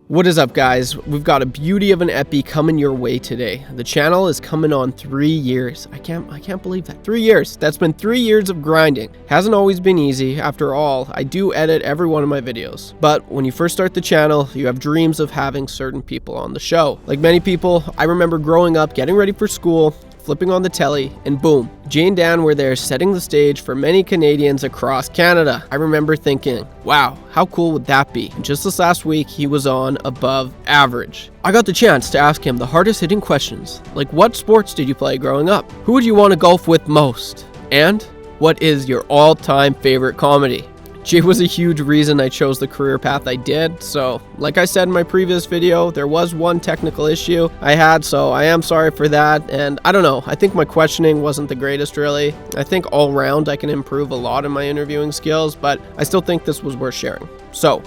What is up, guys? We've got a beauty of an epi coming your way today. The channel is coming on 3 years. I can't believe that. 3 years. That's been 3 years of grinding. Hasn't always been easy. After all, I do edit every one of my videos. But when you first start the channel, you have dreams of having certain people on the show. Like many people, I remember growing up, getting ready for school, flipping on the telly, and boom, Jay and Dan were there setting the stage for many Canadians across Canada. I remember thinking, wow, how cool would that be? And just this last week, he was on Above Average. I got the chance to ask him the hardest hitting questions, like what sports did you play growing up? Who would you want to golf with most? And what is your all-time favorite comedy? Jay was a huge reason I chose the career path I did, so like I said in my previous video, there was one technical issue I had, so I am sorry for that, and I don't know, I think my questioning wasn't the greatest really. I think all round I can improve a lot in my interviewing skills, but I still think this was worth sharing. So,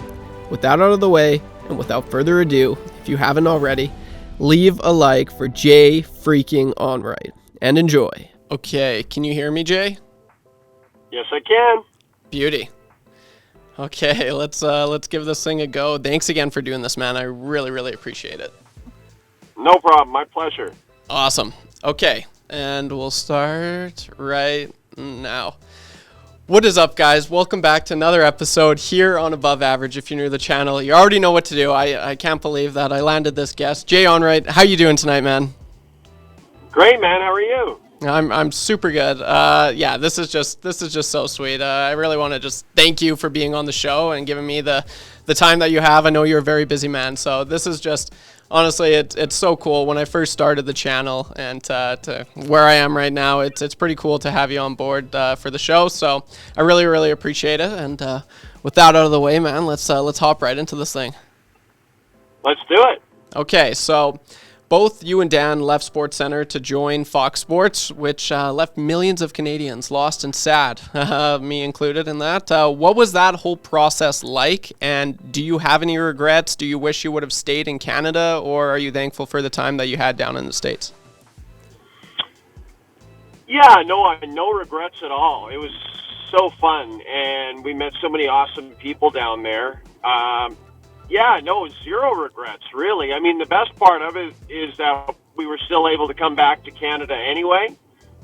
with that out of the way, and without further ado, if you haven't already, leave a like for Jay freaking Onrait, and enjoy. Okay, can you hear me, Jay? Yes, I can. Beauty. Okay, let's give this thing a go. Thanks again for doing this, man. I really appreciate it. No problem. My pleasure. Awesome. Okay, and we'll start right now. What is up, guys? Welcome back to another episode here on Above Average. If you're new to the channel, you already know what to do. I can't believe that I landed this guest. Jay Onrait, how you doing tonight, man? Great, man. How are you? I'm super good. Yeah, this is just so sweet. I really want to just thank you for being on the show and giving me the time that you have. I know you're a very busy man, so this is just honestly it's so cool. When I first started the channel and to where I am right now, it's pretty cool to have you on board for the show. So I really appreciate it. And with that out of the way, man, let's hop right into this thing. Let's do it. Okay, so both you and Dan left SportsCentres to join Fox Sports, which left millions of Canadians lost and sad, me included in that. What was that whole process like, and do you have any regrets? Do you wish you would have stayed in Canada, or are you thankful for the time that you had down in the States? Yeah, no regrets at all. It was so fun, and we met so many awesome people down there. Yeah, no, zero regrets, really. I mean, the best part of it is that we were still able to come back to Canada anyway,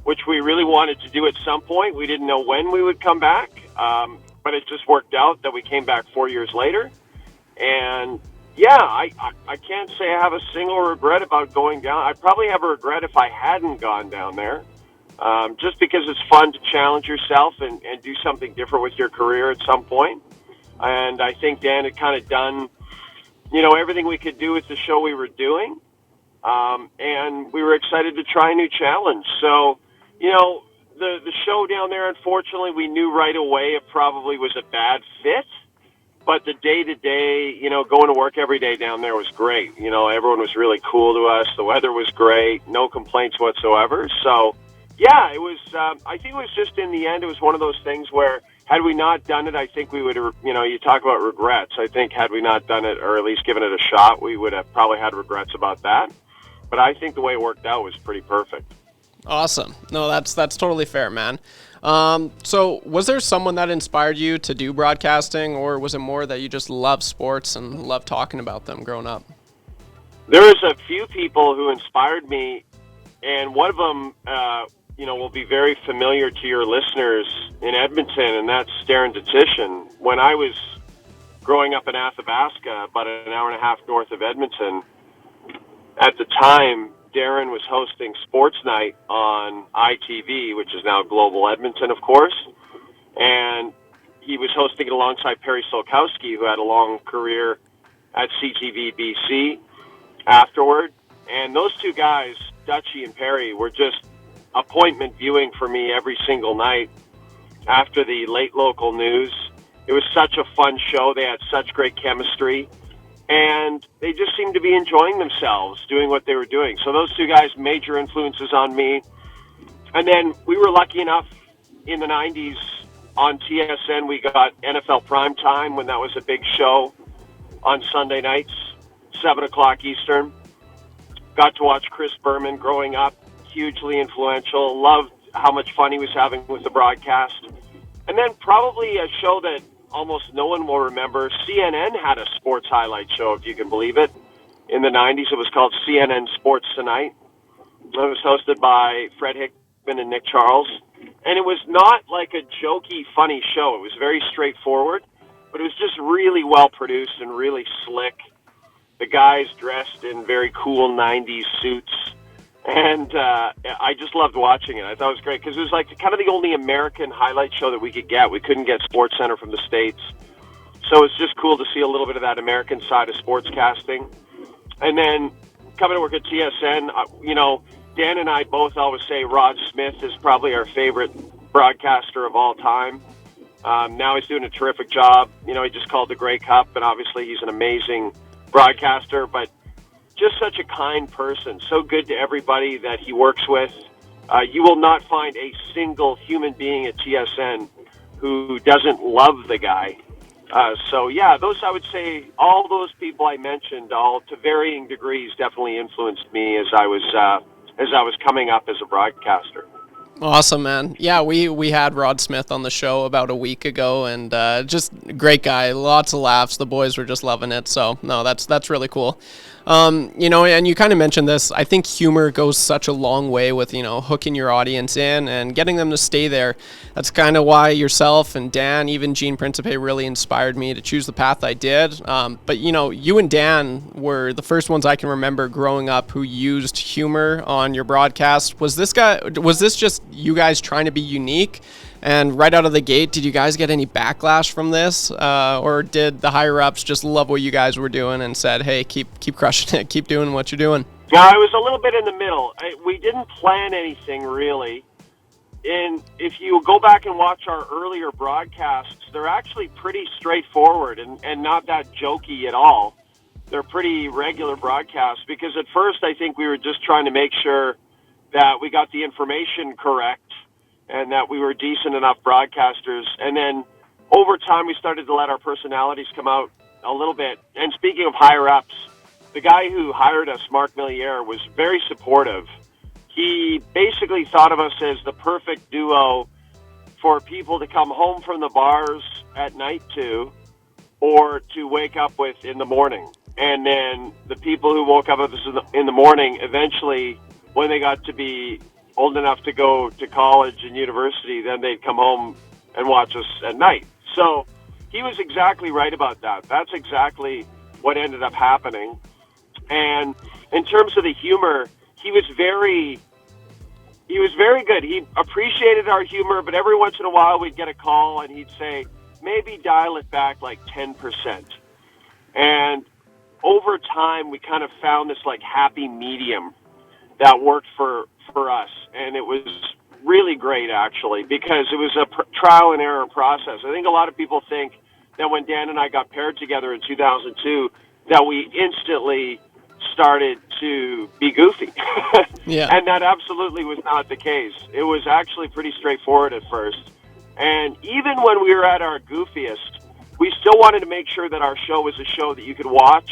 which we really wanted to do at some point. We didn't know when we would come back, but it just worked out that we came back 4 years later. And, yeah, I can't say I have a single regret about going down. I'd probably have a regret if I hadn't gone down there, just because it's fun to challenge yourself and do something different with your career at some point. And I think Dan had kind of done everything we could do with the show we were doing. And we were excited to try a new challenge. So, the show down there, unfortunately, we knew right away it probably was a bad fit. But the day-to-day, going to work every day down there was great. Everyone was really cool to us. The weather was great. No complaints whatsoever. So, yeah, it was, I think it was just in the end, it was one of those things where had we not done it, I think we would have, you talk about regrets. I think had we not done it, or at least given it a shot, we would have probably had regrets about that. But I think the way it worked out was pretty perfect. Awesome. No, that's totally fair, man. So was there someone that inspired you to do broadcasting, or was it more that you just love sports and love talking about them growing up? There was a few people who inspired me, and one of them, will be very familiar to your listeners in Edmonton, and that's Darren Detition. When I was growing up in Athabasca, about an hour and a half north of Edmonton, at the time, Darren was hosting Sports Night on ITV, which is now Global Edmonton, of course, and he was hosting it alongside Perry Solkowski, who had a long career at CTV BC afterward. And those two guys, Dutchie and Perry, were just appointment viewing for me every single night after the late local news. It was such a fun show. They had such great chemistry, and they just seemed to be enjoying themselves doing what they were doing. So those two guys, major influences on me. And then we were lucky enough in the 90s on TSN, we got NFL Primetime when that was a big show on Sunday nights, 7 o'clock Eastern. Got to watch Chris Berman growing up. Hugely influential. Loved how much fun he was having with the broadcast. And then probably a show that almost no one will remember, CNN had a sports highlight show, if you can believe it. In the 90s, it was called CNN Sports Tonight. It was hosted by Fred Hickman and Nick Charles. And it was not like a jokey, funny show. It was very straightforward, but it was just really well produced and really slick. The guys dressed in very cool 90s suits. And I just loved watching it. I thought it was great because it was like kind of the only American highlight show that we could get. We couldn't get SportsCentres from the States. So it's just cool to see a little bit of that American side of sportscasting. And then coming to work at TSN, Dan and I both always say Rod Smith is probably our favorite broadcaster of all time. Now he's doing a terrific job. He just called the Grey Cup, and obviously he's an amazing broadcaster, but just such a kind person, so good to everybody that he works with. You will not find a single human being at TSN who doesn't love the guy. Those, I would say, all those people I mentioned, all to varying degrees, definitely influenced me as I was coming up as a broadcaster. Awesome, man. Yeah, we had Rod Smith on the show about a week ago, and just great guy. Lots of laughs. The boys were just loving it. So, no, that's really cool. And you kind of mentioned this. I think humor goes such a long way with, hooking your audience in and getting them to stay there. That's kind of why yourself and Dan, even Gene Principe, really inspired me to choose the path I did. But, you and Dan were the first ones I can remember growing up who used humor on your broadcast. Was this just you guys trying to be unique? And right out of the gate, did you guys get any backlash from this? Or did the higher-ups just love what you guys were doing and said, hey, keep crushing it, keep doing what you're doing? Yeah, I was a little bit in the middle. We didn't plan anything, really. And if you go back and watch our earlier broadcasts, they're actually pretty straightforward and not that jokey at all. They're pretty regular broadcasts because at first I think we were just trying to make sure that we got the information correct and that we were decent enough broadcasters. And then over time, we started to let our personalities come out a little bit. And speaking of higher-ups, the guy who hired us, Mark Milliere, was very supportive. He basically thought of us as the perfect duo for people to come home from the bars at night to, or to wake up with in the morning. And then the people who woke up with us in the morning, eventually, when they got to be old enough to go to college and university, then they'd come home and watch us at night. So he was exactly right about that. That's exactly what ended up happening. And in terms of the humor, he was very good. He appreciated our humor, but every once in a while we'd get a call and he'd say, maybe dial it back like 10%. And over time, we kind of found this like happy medium that worked for us, and it was really great, actually, because it was a trial and error process. I think a lot of people think that when Dan and I got paired together in 2002, that we instantly started to be goofy. Yeah. And that absolutely was not the case. It was actually pretty straightforward at first. And even when we were at our goofiest, we still wanted to make sure that our show was a show that you could watch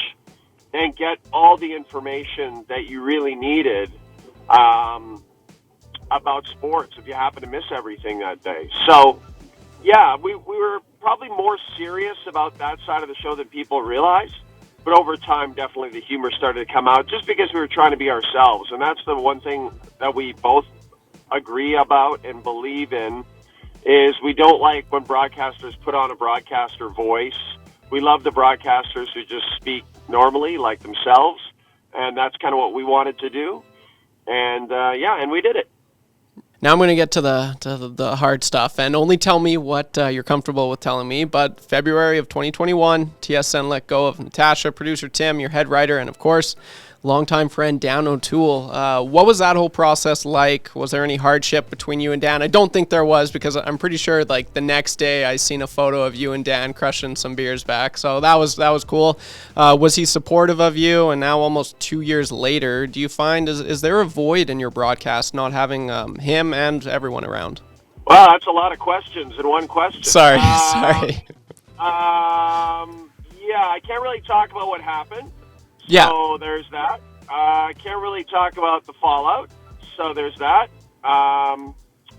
and get all the information that you really needed about sports if you happen to miss everything that day. So, yeah, we were probably more serious about that side of the show than people realize. But over time, definitely the humor started to come out just because we were trying to be ourselves. And that's the one thing that we both agree about and believe in is we don't like when broadcasters put on a broadcaster voice. We love the broadcasters who just speak normally like themselves. And that's kind of what we wanted to do. And, and we did it. Now I'm going to get to the hard stuff, and only tell me what you're comfortable with telling me. But February of 2021, TSN let go of Natasha, producer Tim, your head writer, and of course, longtime friend Dan O'Toole. What was that whole process like? Was there any hardship between you and Dan? I don't think there was, because I'm pretty sure like the next day I seen a photo of you and Dan crushing some beers back. So that was cool. Was he supportive of you? And now almost 2 years later, do you find is there a void in your broadcast not having him and everyone around? Well, that's a lot of questions in one question. Sorry. Yeah, I can't really talk about what happened. Yeah. So there's that. I can't really talk about the fallout. So there's that.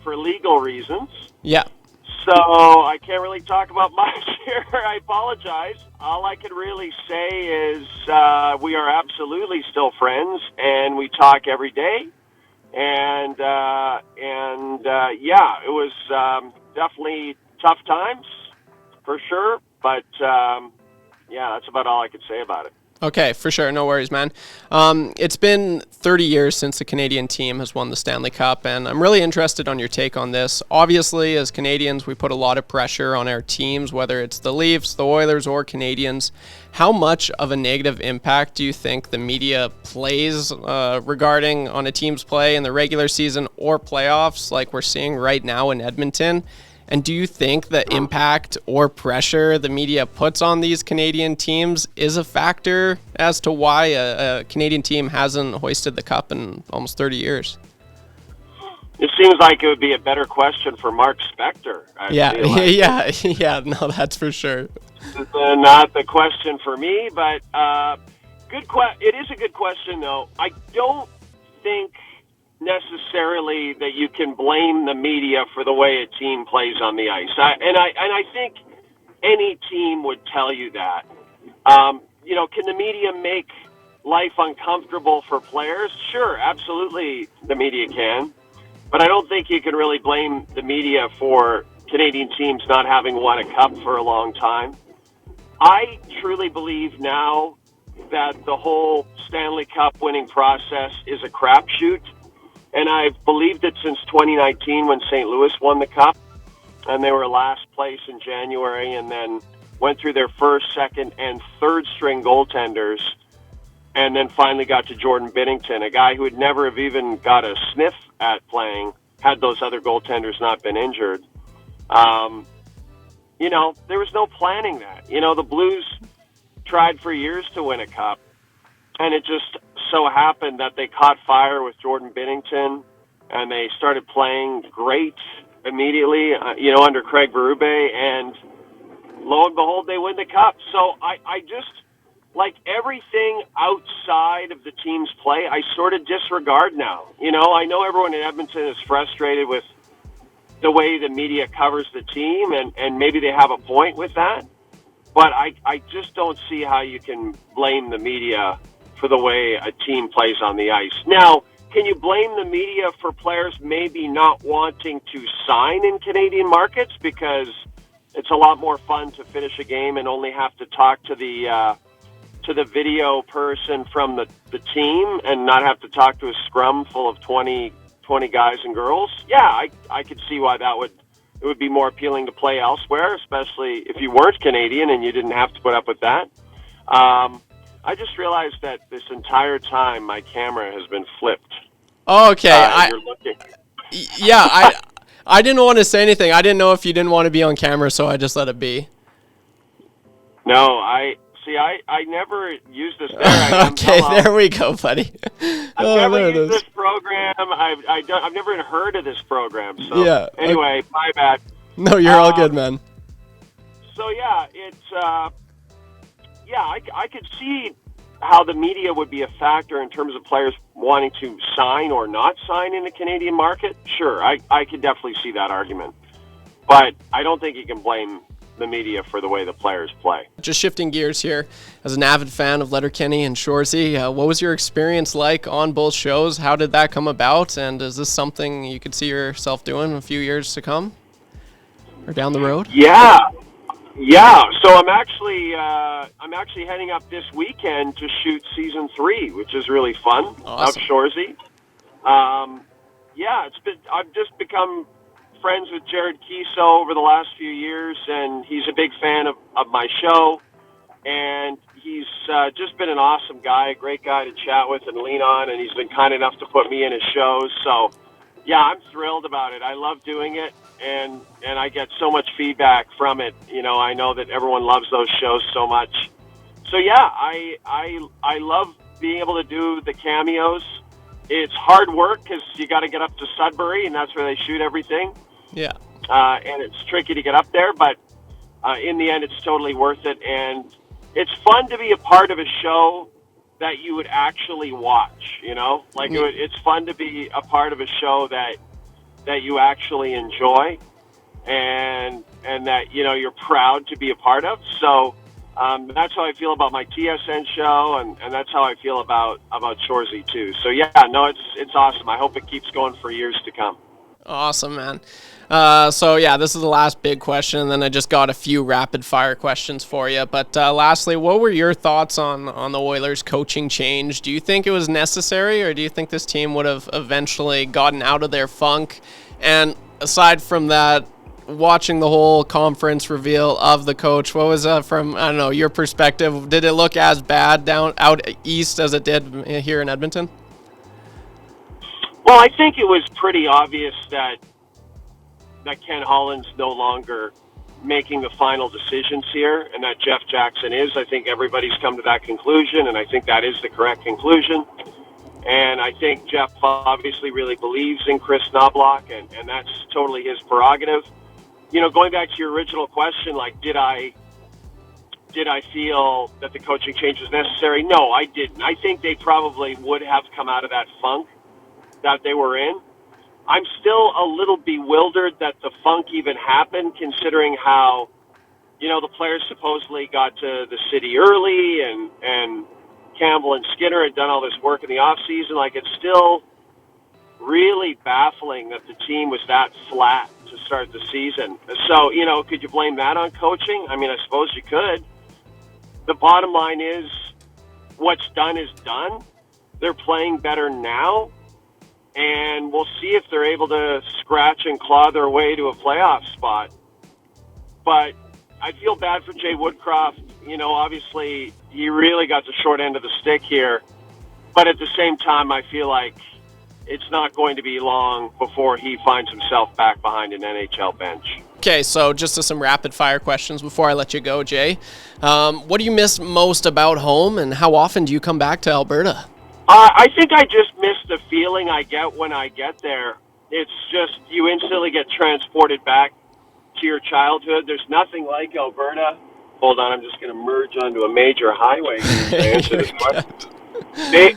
For legal reasons. Yeah. So I can't really talk about much here. I apologize. All I can really say is we are absolutely still friends, and we talk every day. And yeah, it was definitely tough times for sure. But yeah, that's about all I could say about it. Okay, for sure. No worries, man. It's been 30 years since the Canadian team has won the Stanley Cup, and I'm really interested on your take on this. Obviously, as Canadians, we put a lot of pressure on our teams, whether it's the Leafs, the Oilers, or Canadians. How much of a negative impact do you think the media plays regarding on a team's play in the regular season or playoffs like we're seeing right now in Edmonton? And do you think the impact or pressure the media puts on these Canadian teams is a factor as to why a Canadian team hasn't hoisted the cup in almost 30 years? It seems like it would be a better question for Mark Spector. Yeah, no, that's for sure. Not the question for me, but it is a good question, though. I don't think necessarily that you can blame the media for the way a team plays on the ice. I think any team would tell you that. Can the media make life uncomfortable for players? Sure, absolutely the media can. But I don't think you can really blame the media for Canadian teams not having won a cup for a long time. I truly believe now that the whole Stanley Cup winning process is a crapshoot. And I've believed it since 2019 when St. Louis won the Cup, and they were last place in January, and then went through their first, second, and third string goaltenders, and then finally got to Jordan Binnington, a guy who would never have even got a sniff at playing had those other goaltenders not been injured. There was no planning that. The Blues tried for years to win a Cup, and it just so happened that they caught fire with Jordan Binnington, and they started playing great immediately, under Craig Berube, and lo and behold, they win the Cup. So I just, like everything outside of the team's play, I sort of disregard now. I know everyone in Edmonton is frustrated with the way the media covers the team, and maybe they have a point with that, but I just don't see how you can blame the media for the way a team plays on the ice. Now, can you blame the media for players maybe not wanting to sign in Canadian markets because it's a lot more fun to finish a game and only have to talk to the video person from the team and not have to talk to a scrum full of 20 guys and girls? Yeah, I could see why it would be more appealing to play elsewhere, especially if you weren't Canadian and you didn't have to put up with that. I just realized that this entire time my camera has been flipped. Okay, you're looking. Yeah, I didn't want to say anything. I didn't know if you didn't want to be on camera, so I just let it be. No, I never used this. Okay, there we go, buddy. I've never used this program. I've never even heard of this program. So yeah. Anyway, my bad. No, you're all good, man. So yeah, it's I could see how the media would be a factor in terms of players wanting to sign or not sign in the Canadian market. Sure, I could definitely see that argument. But I don't think you can blame the media for the way the players play. Just shifting gears here, as an avid fan of Letterkenny and Shoresy, what was your experience like on both shows? How did that come about? And is this something you could see yourself doing in a few years to come or down the road? Yeah. So I'm actually heading up this weekend to shoot season 3, which is really fun. Awesome. Of Shoresy. I've just become friends with Jared Kiso over the last few years, and he's a big fan of my show, and he's just been an awesome guy, a great guy to chat with and lean on, and he's been kind enough to put me in his shows. So yeah, I'm thrilled about it. I love doing it, and I get so much feedback from it. I know that everyone loves those shows so much. So yeah, I love being able to do the cameos. It's hard work because you got to get up to Sudbury, and that's where they shoot everything. Yeah. And it's tricky to get up there, but in the end, it's totally worth it. And it's fun to be a part of a show that you would actually watch, it's fun to be a part of a show that you actually enjoy. and that, you know, you're proud to be a part of. So that's how I feel about my TSN show, and that's how I feel about Shoresy too. So yeah, no, it's awesome. I hope it keeps going for years to come. Awesome, man. So yeah, this is the last big question, and then I just got a few rapid fire questions for you. But lastly, what were your thoughts on the Oilers coaching change? Do you think it was necessary, or do you think this team would have eventually gotten out of their funk? And aside from that, watching the whole conference reveal of the coach, what was from, I don't know, your perspective? Did it look as bad out east as it did here in Edmonton? Well, I think it was pretty obvious that Ken Holland's no longer making the final decisions here, and that Jeff Jackson is. I think everybody's come to that conclusion, and I think that is the correct conclusion. And I think Jeff obviously really believes in Chris Knobloch, and that's totally his prerogative. You know, going back to your original question, like, did I feel that the coaching change was necessary? No, I didn't. I think they probably would have come out of that funk that they were in. I'm still a little bewildered that the funk even happened, considering how, you know, the players supposedly got to the city early, and Campbell and Skinner had done all this work in the off season. Like, it's still really baffling that the team was that flat to start the season. So, you know, could you blame that on coaching? I mean, I suppose you could. The bottom line is, what's done is done. They're playing better now, and we'll see if they're able to scratch and claw their way to a playoff spot. But I feel bad for Jay Woodcroft. You know, obviously, he really got the short end of the stick here. But at the same time, I feel like it's not going to be long before he finds himself back behind an NHL bench. Okay, so just some rapid-fire questions before I let you go, Jay. What do you miss most about home, and how often do you come back to Alberta? I think I just miss the feeling I get when I get there. It's just, you instantly get transported back to your childhood. There's nothing like Alberta. Hold on, I'm just going to merge onto a major highway to answer this question.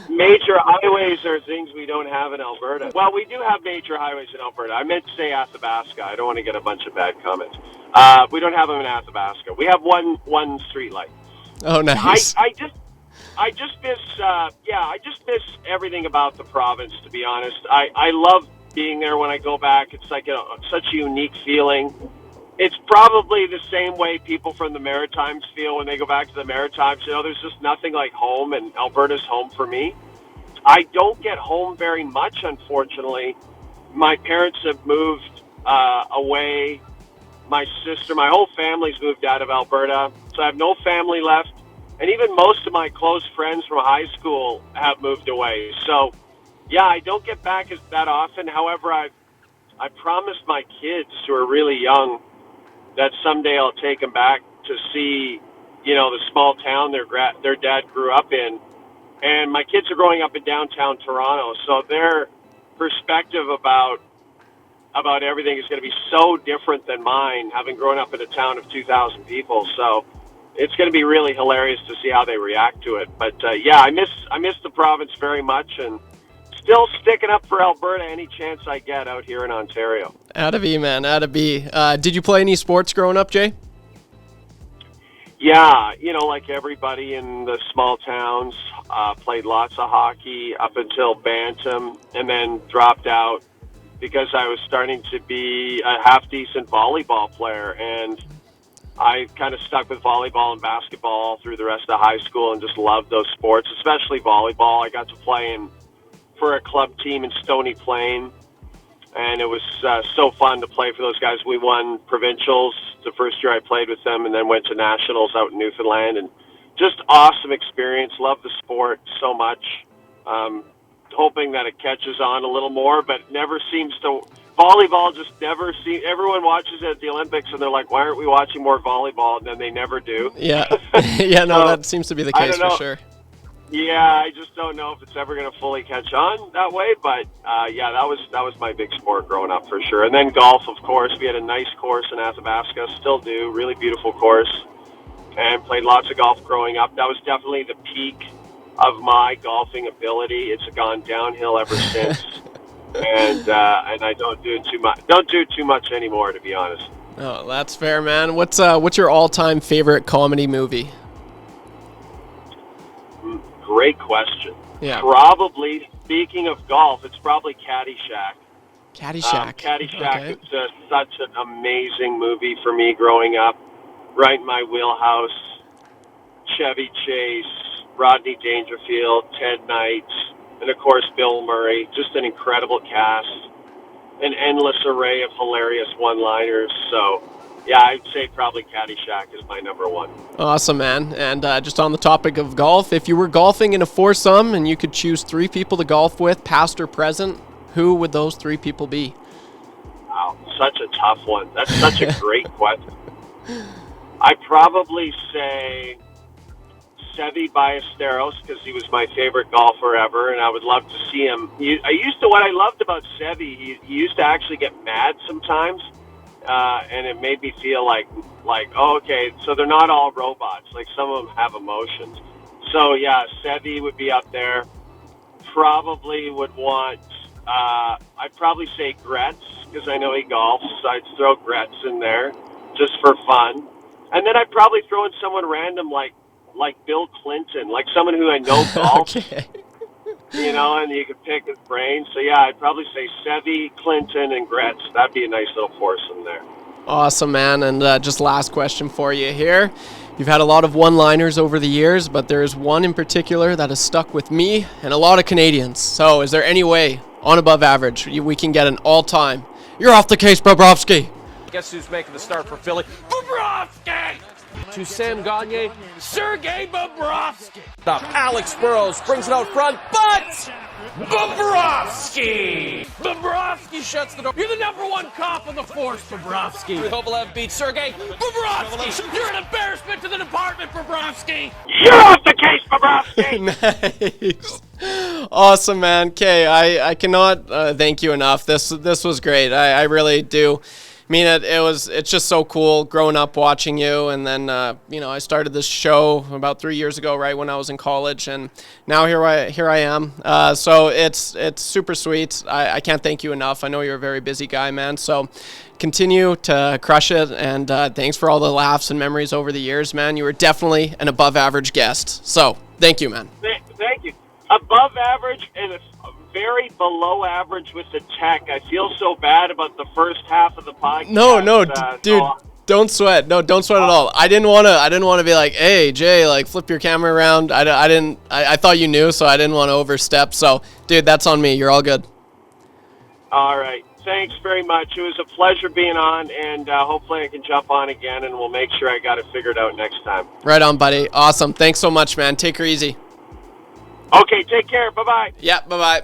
Major highways are things we don't have in Alberta. Well, we do have major highways in Alberta. I meant to say Athabasca. I don't want to get a bunch of bad comments. We don't have them in Athabasca. We have one street light. Oh, nice. I just miss everything about the province, to be honest. I love being there when I go back. It's like such a unique feeling. It's probably the same way people from the Maritimes feel when they go back to the Maritimes. You know, there's just nothing like home, and Alberta's home for me. I don't get home very much, unfortunately. My parents have moved away. My sister, my whole family's moved out of Alberta, so I have no family left. And even most of my close friends from high school have moved away. So, yeah, I don't get back that often. However, I promised my kids, who are really young, that someday I'll take them back to see, you know, the small town their dad grew up in. And my kids are growing up in downtown Toronto, so their perspective about everything is going to be so different than mine, having grown up in a town of 2,000 people. So it's going to be really hilarious to see how they react to it. But yeah, I miss the province very much, and still sticking up for Alberta any chance I get out here in Ontario. Atta be, man. Atta be. Did you play any sports growing up, Jay? Yeah, you know, like everybody in the small towns, played lots of hockey up until Bantam, and then dropped out because I was starting to be a half-decent volleyball player, and I kind of stuck with volleyball and basketball through the rest of high school and just loved those sports, especially volleyball. I got to play for a club team in Stony Plain, and it was so fun to play for those guys. We won provincials the first year I played with them, and then went to nationals out in Newfoundland, and just awesome experience. Love the sport so much. Hoping that it catches on a little more, but never seems to. Volleyball just never seems. Everyone watches it at the Olympics, and they're like, "Why aren't we watching more volleyball?" And then they never do. Yeah, yeah, no, that seems to be the case for sure. Yeah, I just don't know if it's ever going to fully catch on that way. But yeah, that was my big sport growing up for sure. And then golf, of course. We had a nice course in Athabasca, still do, really beautiful course, and played lots of golf growing up. That was definitely the peak of my golfing ability. It's gone downhill ever since, and I don't do too much anymore, to be honest. Oh, that's fair, man. What's your all-time favorite comedy movie? Great question. Yeah. Probably, speaking of golf, it's probably Caddyshack. Caddyshack. Caddyshack Okay. is such an amazing movie for me growing up. Right in my wheelhouse. Chevy Chase, Rodney Dangerfield, Ted Knight, and of course Bill Murray. Just an incredible cast. An endless array of hilarious one-liners. So, yeah, I'd say probably Caddyshack is my number one. Awesome, man. And just on the topic of golf, if you were golfing in a foursome and you could choose 3 people to golf with, past or present, who would those 3 people be? Wow, such a tough one. That's such a great question. I'd probably say Seve Ballesteros, because he was my favorite golfer ever, and I would love to see him. What I loved about Seve, he used to actually get mad sometimes, and it made me feel like, oh, okay, so they're not all robots. Like, some of them have emotions. So, yeah, Seve would be up there. Probably would want, I'd probably say Gretz, because I know he golfs, so I'd throw Gretz in there just for fun. And then I'd probably throw in someone random like Bill Clinton, like someone who I know golfs, Okay. you know, and you could pick his brain. So, yeah, I'd probably say Seve, Clinton, and Gretz. That'd be a nice little foursome there. Awesome, man. And just last question for you here. You've had a lot of one-liners over the years, but there's one in particular that has stuck with me and a lot of Canadians. So is there any way, on Above Average, we can get an all-time, "You're off the case, Bobrovsky"? Guess who's making the start for Philly? Bobrovsky! To Sam Gagner, Sergei Bobrovsky. Alex Burrows brings it out front, but Bobrovsky! Bobrovsky shuts the door. You're the #1 cop on the force, Bobrovsky. Kovalev beats Sergei Bobrovsky. You're an embarrassment to the department, Bobrovsky. You're off the case, Bobrovsky! Nice. Awesome, man. Okay, I cannot thank you enough. This was great. I really do mean it. It's just so cool growing up watching you, and then I started this show about 3 years ago, right when I was in college, and now here I am. So it's super sweet. I can't thank you enough. I know you're a very busy guy, man. So continue to crush it, and thanks for all the laughs and memories over the years, man. You were definitely an above average guest. So thank you, man. Thank you. Above average and a very below average with the tech. I feel so bad about the first half of the podcast. No, dude, don't sweat. No, don't sweat at all. I didn't want to be like, hey, Jay, like flip your camera around. I thought you knew, so I didn't want to overstep. So, dude, that's on me. You're all good. All right. Thanks very much. It was a pleasure being on, and hopefully I can jump on again, and we'll make sure I got it figured out next time. Right on, buddy. Awesome. Thanks so much, man. Take her easy. Okay, take care. Bye-bye. Yeah, bye-bye.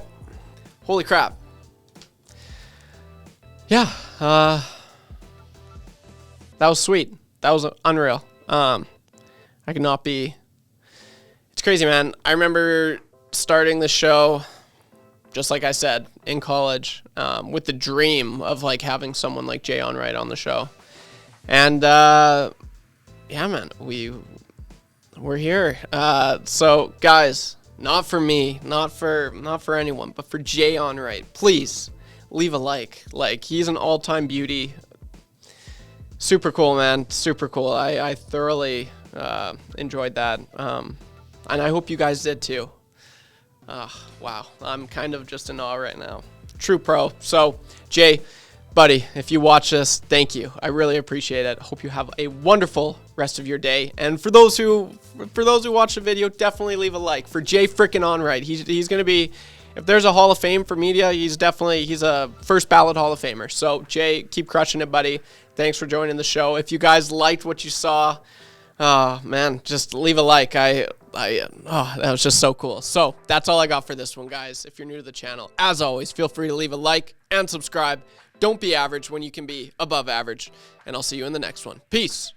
Holy crap. Yeah, that was sweet. That was unreal. I could not be... It's crazy, man. I remember starting the show, just like I said, in college, with the dream of like having someone like Jay Onrait on the show. And yeah, man, we're here. So guys, not for me, not for anyone, but for Jay Onrait, please leave a like. Like, he's an all-time beauty. Super cool, man. Super cool. I thoroughly enjoyed that. And I hope you guys did too. Wow. I'm kind of just in awe right now. True pro. So, Jay, buddy, if you watch this, thank you. I really appreciate it. Hope you have a wonderful rest of your day. And for those who watch the video, definitely leave a like. For Jay frickin' Onrait, he's going to be, if there's a Hall of Fame for media, he's a first ballot Hall of Famer. So, Jay, keep crushing it, buddy. Thanks for joining the show. If you guys liked what you saw, man, just leave a like. That was just so cool. So that's all I got for this one, guys. If you're new to the channel, as always, feel free to leave a like and subscribe. Don't be average when you can be above average. And I'll see you in the next one. Peace.